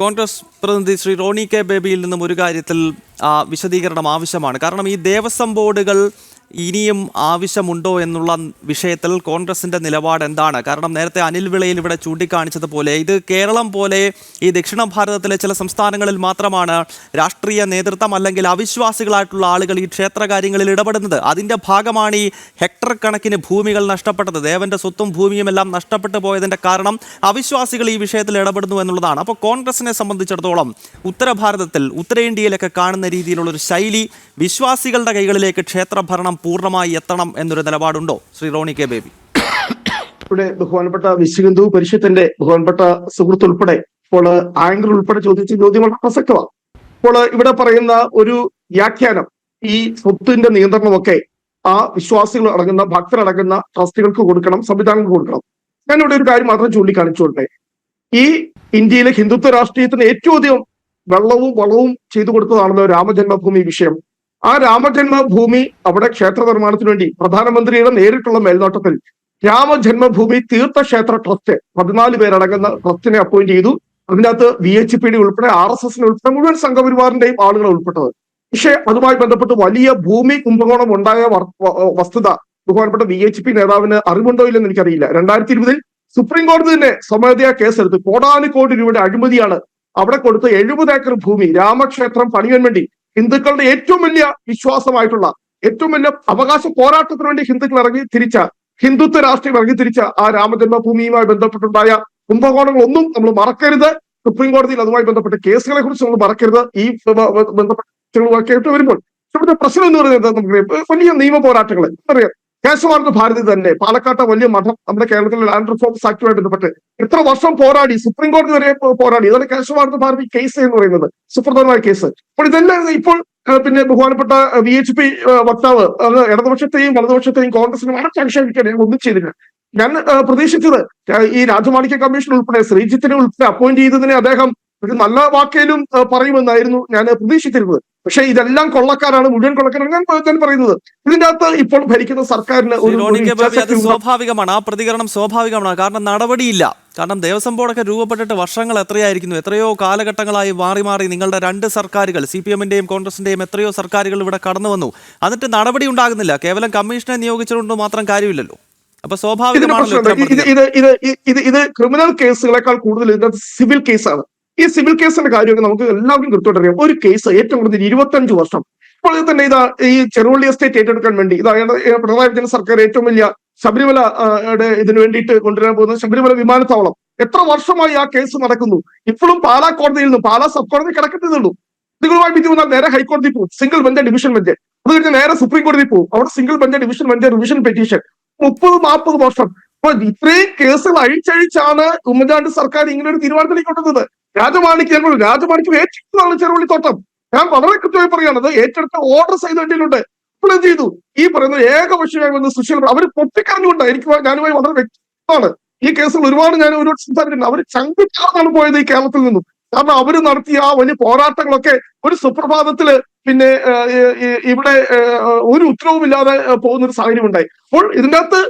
കോൺഗ്രസ് പ്രതിനിധി ശ്രീ റോണി കെ ബേബിയിൽ നിന്നും ഒരു കാര്യത്തിൽ വിശദീകരണം ആവശ്യമാണ്. കാരണം ഈ ദേവസ്വം ബോർഡുകൾ ഇനിയും ആവശ്യമുണ്ടോ എന്നുള്ള വിഷയത്തിൽ കോൺഗ്രസിന്റെ നിലപാട് എന്താണ്? കാരണം നേരത്തെ അനിൽ വിളയിൽ ഇവിടെ ചൂണ്ടിക്കാണിച്ചതുപോലെ ഇത് കേരളം പോലെ ഈ ദക്ഷിണ ഭാരതത്തിലെ ചില സംസ്ഥാനങ്ങളിൽ മാത്രമാണ് രാഷ്ട്രീയ നേതൃത്വം അല്ലെങ്കിൽ അവിശ്വാസികളായിട്ടുള്ള ആളുകൾ ഈ ക്ഷേത്ര കാര്യങ്ങളിൽ ഇടപെടുന്നത്. അതിൻ്റെ ഭാഗമാണ് ഈ ഹെക്ടർ കണക്കിന് ഭൂമികൾ നഷ്ടപ്പെട്ടത്. ദേവന്റെ സ്വത്തും ഭൂമിയും എല്ലാം നഷ്ടപ്പെട്ടു പോയതിൻ്റെ കാരണം അവിശ്വാസികൾ ഈ വിഷയത്തിൽ ഇടപെടുന്നു എന്നുള്ളതാണ്. അപ്പോൾ കോൺഗ്രസിനെ സംബന്ധിച്ചിടത്തോളം ഉത്തരഭാരതത്തിൽ ഉത്തരേന്ത്യയിലൊക്കെ കാണുന്ന രീതിയിലുള്ളൊരു ശൈലി വിശ്വാസികളുടെ കൈകളിലേക്ക് ക്ഷേത്രഭരണം പൂർണ്ണമായി എത്തണം എന്നൊരു നിലപാടുണ്ടോ ശ്രീ റോണി കെ ബേബി? ഇവിടെ ബഹുമാനപ്പെട്ട വിശ്വഹിന്ദു പരിഷത്തിന്റെ ബഹുമാനപ്പെട്ട സുഹൃത്ത് ഉൾപ്പെടെ ഇപ്പോൾ ആങ്കർ ഉൾപ്പെടെ ചോദിച്ച ചോദ്യം വളരെ പ്രസക്തമാണ്. ഇപ്പോൾ ഇവിടെ പറയുന്ന ഒരു വ്യാഖ്യാനം ഈ സ്വത്തിന്റെ നിയന്ത്രണമൊക്കെ ആ വിശ്വാസികൾ അടങ്ങുന്ന ഭക്തരടങ്ങുന്ന ട്രസ്റ്റുകൾക്ക് കൊടുക്കണം, സംവിധാനങ്ങൾക്ക് കൊടുക്കണം. ഞാനിവിടെ ഒരു കാര്യം മാത്രം ചൂണ്ടിക്കാണിച്ചോട്ടെ. ഈ ഇന്ത്യയിലെ ഹിന്ദുത്വ രാഷ്ട്രീയത്തിന് ഏറ്റവും അധികം വെള്ളവും വളവും ചെയ്തു കൊടുത്തതാണല്ലോ രാമജന്മഭൂമി വിഷയം. ആ രാമജന്മഭൂമി അവിടെ ക്ഷേത്ര നിർമ്മാണത്തിന് വേണ്ടി പ്രധാനമന്ത്രിയുടെ നേരിട്ടുള്ള മേൽനോട്ടത്തിൽ രാമജന്മഭൂമി തീർത്ഥക്ഷേത്ര ട്രസ്റ്റ് 14 പേരടങ്ങുന്ന ട്രസ്റ്റിനെ അപ്പോയിന്റ് ചെയ്തു. അതിനകത്ത് VHPD ഉൾപ്പെടെ RSS ഉൾപ്പെടെ മുഴുവൻ സംഘപരിവാറിന്റെയും ആളുകളെ ഉൾപ്പെട്ടത്. പക്ഷേ അതുമായി ബന്ധപ്പെട്ട് വലിയ ഭൂമി കുംഭകോണം ഉണ്ടായ വസ്തുത ബഹുമാനപ്പെട്ട VHP നേതാവിന് അറിവുണ്ടോ ഇല്ലെന്ന് എനിക്കറിയില്ല. 2020 സുപ്രീം കോടതി തന്നെ സ്വമേധയാ കേസെടുത്ത് കോടാനുകോടി രൂപയുടെ അഴിമതിയാണ് അവിടെ കൊടുത്ത് 70 ഏക്കർ ഭൂമി രാമക്ഷേത്രം പണിയാൻ വേണ്ടി ഹിന്ദുക്കളുടെ ഏറ്റവും വലിയ വിശ്വാസമായിട്ടുള്ള ഏറ്റവും വലിയ അവകാശ പോരാട്ടത്തിന് വേണ്ടി ഹിന്ദുക്കൾ ഇറങ്ങി തിരിച്ച ഹിന്ദുത്വ രാഷ്ട്രീയം ഇറങ്ങി തിരിച്ച ആ രാമജന്മഭൂമിയുമായി ബന്ധപ്പെട്ടുണ്ടായ കുംഭകോണങ്ങളൊന്നും നമ്മൾ മറക്കരുത്. സുപ്രീം കോടതിയിൽ അതുമായി ബന്ധപ്പെട്ട കേസുകളെ കുറിച്ച് നമ്മൾ മറക്കരുത്. ഈ ബന്ധപ്പെട്ട കേട്ട് വരുമ്പോൾ ഇവിടുത്തെ പ്രശ്നം എന്ന് പറയുന്നത് നമുക്കറിയാം, വലിയ നിയമ പോരാട്ടങ്ങൾ അറിയാം. കേശവാനന്ദ ഭാരതി തന്നെ പാലക്കാട്ടെ വലിയ മഠം നമ്മുടെ കേരളത്തിലെ ലാൻഡ് റിഫോംസ് ആക്ടുമായി ബന്ധപ്പെട്ട് എത്ര വർഷം പോരാടി, സുപ്രീം കോടതി വരെ പോരാടി. അതാണ് കേശവാനന്ദ ഭാരതി കേസ് എന്ന് പറയുന്നത്, സുപ്രധാനമായ കേസ്. അപ്പോൾ ഇതെല്ലാം ഇപ്പോൾ പിന്നെ ബഹുമാനപ്പെട്ട VHP വക്താവ് ഇടതുപക്ഷത്തെയും വലതുപക്ഷത്തെയും കോൺഗ്രസിനും അടച്ചാക്ഷേപിക്കാൻ ഞാൻ ഒന്നും ചെയ്തില്ല. ഞാൻ പ്രതീക്ഷിച്ചത് ഈ രാജമാണിക്യ കമ്മീഷൻ ഉൾപ്പെടെ ശ്രീജിത്തിനെ ഉൾപ്പെടെ അപ്പോയിന്റ് ചെയ്തതിനെ അദ്ദേഹം ഒരു നല്ല വാക്കേലും പറയുമെന്നായിരുന്നു ഞാൻ പ്രതീക്ഷിച്ചിരുന്നത്. പക്ഷെ ഇതെല്ലാം കൊള്ളക്കാരാണ്, മുഴുവൻ കൊള്ളക്കാരാണ് ഞാൻ പറയുന്നത്. ഇതിന്റെ അകത്ത് ഇപ്പോൾ ഭരിക്കുന്ന സർക്കാരിന് സ്വാഭാവികമാണ്, ആ പ്രതികരണം സ്വാഭാവികമാണ്. കാരണം നടപടിയില്ല. കാരണം ദേവസ്വം ബോർഡൊക്കെ രൂപപ്പെട്ടിട്ട് വർഷങ്ങൾ എത്രയായിരിക്കുന്നു, എത്രയോ കാലഘട്ടങ്ങളായി മാറി മാറി നിങ്ങളുടെ 2 സർക്കാരുകൾ CPM-ന്റെയും കോൺഗ്രസിന്റെയും എത്രയോ സർക്കാരുകൾ ഇവിടെ കടന്നു വന്നു. എന്നിട്ട് നടപടി ഉണ്ടാകുന്നില്ല. കേവലം കമ്മീഷനെ നിയോഗിച്ചുകൊണ്ട് മാത്രം കാര്യമില്ലല്ലോ. അപ്പൊ സ്വാഭാവികമാണ് ഇത് ക്രിമിനൽ കേസുകളെക്കാൾ കൂടുതൽ ഇതിനകത്ത് സിവിൽ കേസാണ്. ഈ സിവിൽ കേസിന്റെ കാര്യമൊക്കെ നമുക്ക് എല്ലാവർക്കും കൃത്യമായിട്ട് അറിയാം. ഒരു കേസ് ഏറ്റവും കൂടുതൽ 25 വർഷം. ഇപ്പോൾ തന്നെ ഇതാ ഈ ചെറുവള്ളി എസ്റ്റേറ്റ് ഏറ്റെടുക്കാൻ വേണ്ടി പിണറായി വിജയൻ സർക്കാർ ഏറ്റവും വലിയ ശബരിമല ഇതിനു വേണ്ടിയിട്ട് കൊണ്ടുവരാൻ പോകുന്ന ശബരിമല വിമാനത്താവളം എത്ര വർഷമായി ആ കേസ് നടക്കുന്നു. ഇപ്പോഴും പാലാ കോടതിയിൽ നിന്നും പാലാ സബ് കോടതി കിടക്കുന്നതുള്ളൂ. ഇതുകളുമായി വിധി വന്നാൽ നേരെ ഹൈക്കോടതി പോകും, സിംഗിൾ ബെഞ്ച് ഡിവിഷൻ ബെഞ്ച്. അത് കഴിഞ്ഞ് നേരെ സുപ്രീം കോടതി പോകും, അവിടെ single bench division bench revision petition. 30-40 വർഷം. അപ്പൊ ഇത്രയും കേസുകൾ അഴിച്ചഴിച്ചാണ് ഉമ്മൻചാണ്ടി സർക്കാർ ഇങ്ങനെ ഒരു തീരുമാനത്തിലേക്ക് കൊണ്ടുവന്നത്. രാജമാണിക്യം ഏറ്റെടുത്തതാണ് ചെറുവള്ളിത്തോട്ടം. ഞാൻ വളരെ കൃത്യമായി പറയുകയാണ്, അത് ഏറ്റെടുത്ത ഓർഡർ ചെയ്തിട്ടുണ്ട്. ഇപ്പോൾ എന്ത് ചെയ്തു? ഈ പറയുന്ന ഏകപക്ഷീയമായി വന്ന് സുശീൽ അവർ പൊട്ടിക്കറിഞ്ഞുകൊണ്ട് ഞാനുമായി വളരെ വ്യക്തമാണ്. ഈ കേസുകൾ ഒരുപാട് ഞാൻ സംസാരിച്ചിട്ടുണ്ട്. അവർ ചങ്കിട്ടാണ് പോയത് ഈ കേരളത്തിൽ നിന്നും. കാരണം അവര് നടത്തിയ ആ വലിയ പോരാട്ടങ്ങളൊക്കെ ഒരു സുപ്രഭാതത്തില് പിന്നെ ഇവിടെ ഒരു ഉത്തരവുമില്ലാതെ പോകുന്ന ഒരു സാഹചര്യം ഉണ്ടായി. അപ്പോൾ ഇതിന്റെ അകത്ത്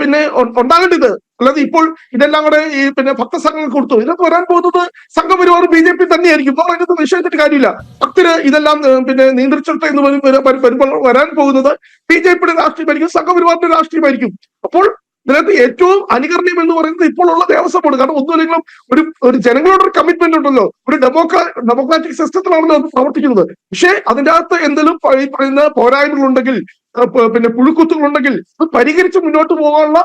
പിന്നെ ഉണ്ടാകേണ്ടത് അല്ലാതെ ഇപ്പോൾ ഇതെല്ലാം കൂടെ ഈ പിന്നെ ഭക്തസംഘങ്ങൾ കൊടുത്തു. ഇതിനകത്ത് വരാൻ പോകുന്നത് സംഘപരിവാർ BJP തന്നെയായിരിക്കും. അപ്പോൾ അതിനകത്ത് നിഷേധിച്ചിട്ട് കാര്യമില്ല. ഭക്തര് ഇതെല്ലാം പിന്നെ നിയന്ത്രിച്ചിട്ട് എന്ന് വരുമ്പോൾ വരാൻ പോകുന്നത് BJPയുടെ രാഷ്ട്രീയമായിരിക്കും, സംഘപരിവാറിന്റെ രാഷ്ട്രീയമായിരിക്കും. അപ്പോൾ ഇതിനകത്ത് ഏറ്റവും അനുകരണീയം എന്ന് പറയുന്നത് ഇപ്പോൾ ഉള്ള ദേവസ്വം ബോർഡ്. കാരണം ഒന്നുമില്ലെങ്കിലും ഒരു ജനങ്ങളോടൊരു കമ്മിറ്റ്മെന്റ് ഉണ്ടല്ലോ, ഒരു ഡെമോക്രാറ്റിക് സിസ്റ്റത്തിലാണല്ലോ അത് പ്രവർത്തിക്കുന്നത്. പക്ഷേ അതിന്റെ അകത്ത് എന്തെങ്കിലും ഈ പറയുന്ന പോരായ്മകളുണ്ടെങ്കിൽ പിന്നെ പുഴുക്കുത്തുകളുണ്ടെങ്കിൽ അത് പരിഹരിച്ച് മുന്നോട്ട് പോകാനുള്ള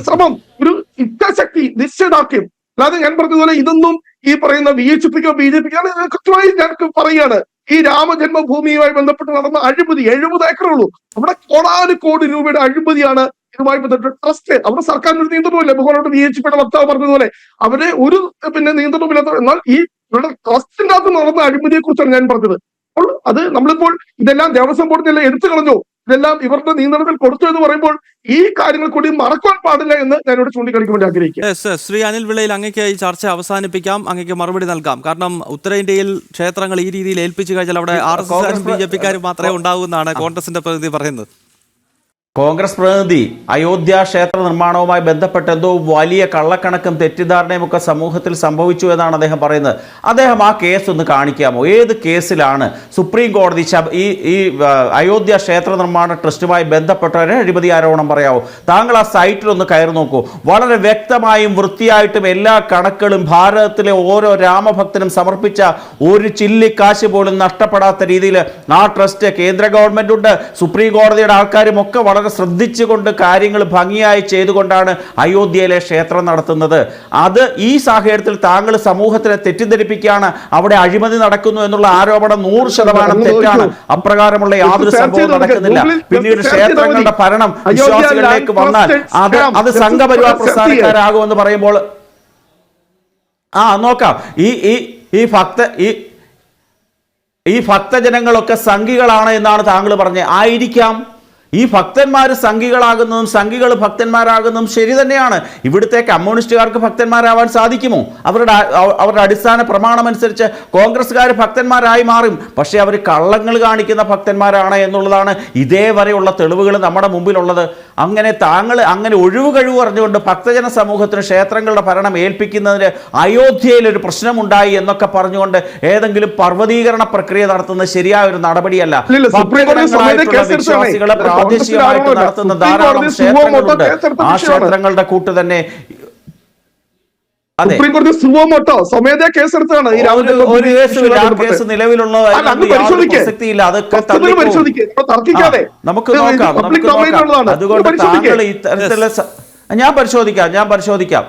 ശ്രമം, ഒരു ഇച്ഛാശക്തി, നിശ്ചയദാർഢ്യം. അല്ലാതെ ഞാൻ പറഞ്ഞതുപോലെ ഇതൊന്നും ഈ പറയുന്ന VHPക്കോ BJPക്കോ കൃത്യമായി ഞാൻ പറയുകയാണ്. ഈ രാമജന്മഭൂമിയുമായി ബന്ധപ്പെട്ട് നടന്ന അഴിമതി 70 ഏക്കറുള്ളൂ. നമ്മുടെ കോടാനുകോടി രൂപയുടെ അഴിമതിയാണ് ഇതുമായി ബന്ധപ്പെട്ട് ട്രസ്റ്റ്. അവിടെ സർക്കാരിന് ഒരു നിയന്ത്രണമില്ല. ബഹുമാനോട് VHPയുടെ വക്താവ് പറഞ്ഞതുപോലെ അവരെ ഒരു പിന്നെ നിയന്ത്രണമില്ലാത്ത, എന്നാൽ ഈ ട്രസ്റ്റിന്റെ അകത്ത് നടന്ന അഴിമതിയെ കുറിച്ചാണ് ഞാൻ പറഞ്ഞത്. അപ്പോൾ അത് നമ്മളിപ്പോൾ ഇതെല്ലാം ദേവസ്വം ബോർഡിനെല്ലാം എടുത്തു കളഞ്ഞു, ഇതെല്ലാം ഇവരുടെ നിയന്ത്രണത്തിൽ കൊടുത്തു എന്ന് പറയുമ്പോൾ ഈ കാര്യങ്ങൾ കൂടി മറക്കാൻ പാടില്ല എന്ന് ഞാനിവിടെ ചൂണ്ടിക്കാണിക്കാൻ വേണ്ടി ആഗ്രഹിക്കുക. ശ്രീ അനിൽ വിളയിൽ, അങ്ങേക്ക് ഈ ചർച്ച അവസാനിപ്പിക്കാം, അങ്ങേക്ക് മറുപടി നൽകാം. കാരണം ഉത്തരേന്ത്യയിൽ ക്ഷേത്രങ്ങൾ ഈ രീതിയിൽ ഏൽപ്പിച്ചു കഴിഞ്ഞാൽ അവിടെ RSS BJPക്കാരും മാത്രമേ ഉണ്ടാവൂ എന്നാണ് കോൺഗ്രസിന്റെ പ്രതിനിധി പറയുന്നത്. കോൺഗ്രസ് പ്രതിനിധി അയോധ്യ ക്ഷേത്ര നിർമ്മാണവുമായി ബന്ധപ്പെട്ട് എന്തോ വലിയ കള്ളക്കണക്കും തെറ്റിദ്ധാരണയും ഒക്കെ സമൂഹത്തിൽ സംഭവിച്ചു എന്നാണ് അദ്ദേഹം പറയുന്നത്. അദ്ദേഹം ആ കേസ് ഒന്ന് കാണിക്കാമോ? ഏത് കേസിലാണ് സുപ്രീം കോടതി ഈ അയോധ്യ ക്ഷേത്ര നിർമ്മാണ ട്രസ്റ്റുമായി ബന്ധപ്പെട്ട ഒരു അഴിമതി ആരോപണം പറയാമോ? താങ്കൾ ആ സൈറ്റിൽ ഒന്ന് കയറി നോക്കൂ. വളരെ വ്യക്തമായും വൃത്തിയായിട്ടും എല്ലാ കണക്കുകളും ഭാരതത്തിലെ ഓരോ രാമഭക്തനും സമർപ്പിച്ച ഒരു ചില്ലിക്കാശ് പോലും നഷ്ടപ്പെടാത്ത രീതിയിൽ ആ ട്രസ്റ്റ് കേന്ദ്ര ഗവൺമെന്റ് ഉണ്ട്, സുപ്രീം കോടതിയുടെ ആൾക്കാരും ഒക്കെ വളരെ ശ്രദ്ധിച്ചുകൊണ്ട് കാര്യങ്ങൾ ഭംഗിയായി ചെയ്തുകൊണ്ടാണ് അയോധ്യയിലെ ക്ഷേത്രം നടത്തുന്നത്. അത് ഈ സാഹചര്യത്തിൽ താങ്കൾ സമൂഹത്തിനെ തെറ്റിദ്ധരിപ്പിക്കുകയാണ്, അവിടെ അഴിമതി നടക്കുന്നു എന്നുള്ള ആരോപണം 100% തെറ്റാണ്. അപ്രകാരമുള്ള യാതൊരു സംഭവവും നടക്കുന്നില്ല. പിന്നീട് ക്ഷേത്രങ്ങളുടെ ഭരണം വിശ്വാസികളിലേക്ക് വന്നാൽ അത് സംഘപരിവാർ പ്രസ്ഥാനക്കാരാകുമെന്ന് പറയുമ്പോൾ നോക്കാം. ഈ ഭക്തജനങ്ങളൊക്കെ സംഘികളാണ് എന്നാണ് താങ്കൾ പറഞ്ഞത്. ആയിരിക്കാം. ഈ ഭക്തന്മാർ സംഘികളാകുന്നതും സംഘികൾ ഭക്തന്മാരാകുന്നതും ശരി തന്നെയാണ്. ഇവിടുത്തെ കമ്മ്യൂണിസ്റ്റുകാർക്ക് ഭക്തന്മാരാവാൻ സാധിക്കുമോ? അവരുടെ അടിസ്ഥാന പ്രമാണമനുസരിച്ച് കോൺഗ്രസ്സുകാർ ഭക്തന്മാരായി മാറും. പക്ഷേ അവർ കള്ളങ്ങൾ കാണിക്കുന്ന ഭക്തന്മാരാണ് എന്നുള്ളതാണ് ഇതേവരെയുള്ള തെളിവുകൾ നമ്മുടെ മുമ്പിലുള്ളത്. താങ്കൾ അങ്ങനെ ഒഴിവ് കഴിവ് പറഞ്ഞുകൊണ്ട് ഭക്തജന സമൂഹത്തിന് ക്ഷേത്രങ്ങളുടെ ഭരണം ഏൽപ്പിക്കുന്നതിന് അയോധ്യയിൽ ഒരു പ്രശ്നമുണ്ടായി എന്നൊക്കെ പറഞ്ഞുകൊണ്ട് ഏതെങ്കിലും പർവ്വതീകരണ പ്രക്രിയ നടത്തുന്നത് ശരിയായ ഒരു നടപടിയല്ല. വിശ്വാസികളെ പ്രാദേശികമായിട്ട് നടത്തുന്ന ധാരാളം ക്ഷേത്രങ്ങളുണ്ട്. ആ ക്ഷേത്രങ്ങളുടെ കൂട്ട് തന്നെ നിലവിലുള്ള പ്രസക്തിയില്ല. നമുക്ക് നോക്കാം. അതുകൊണ്ട് താങ്കൾ ഇത്തരത്തിലുള്ള ഞാൻ പരിശോധിക്കാം.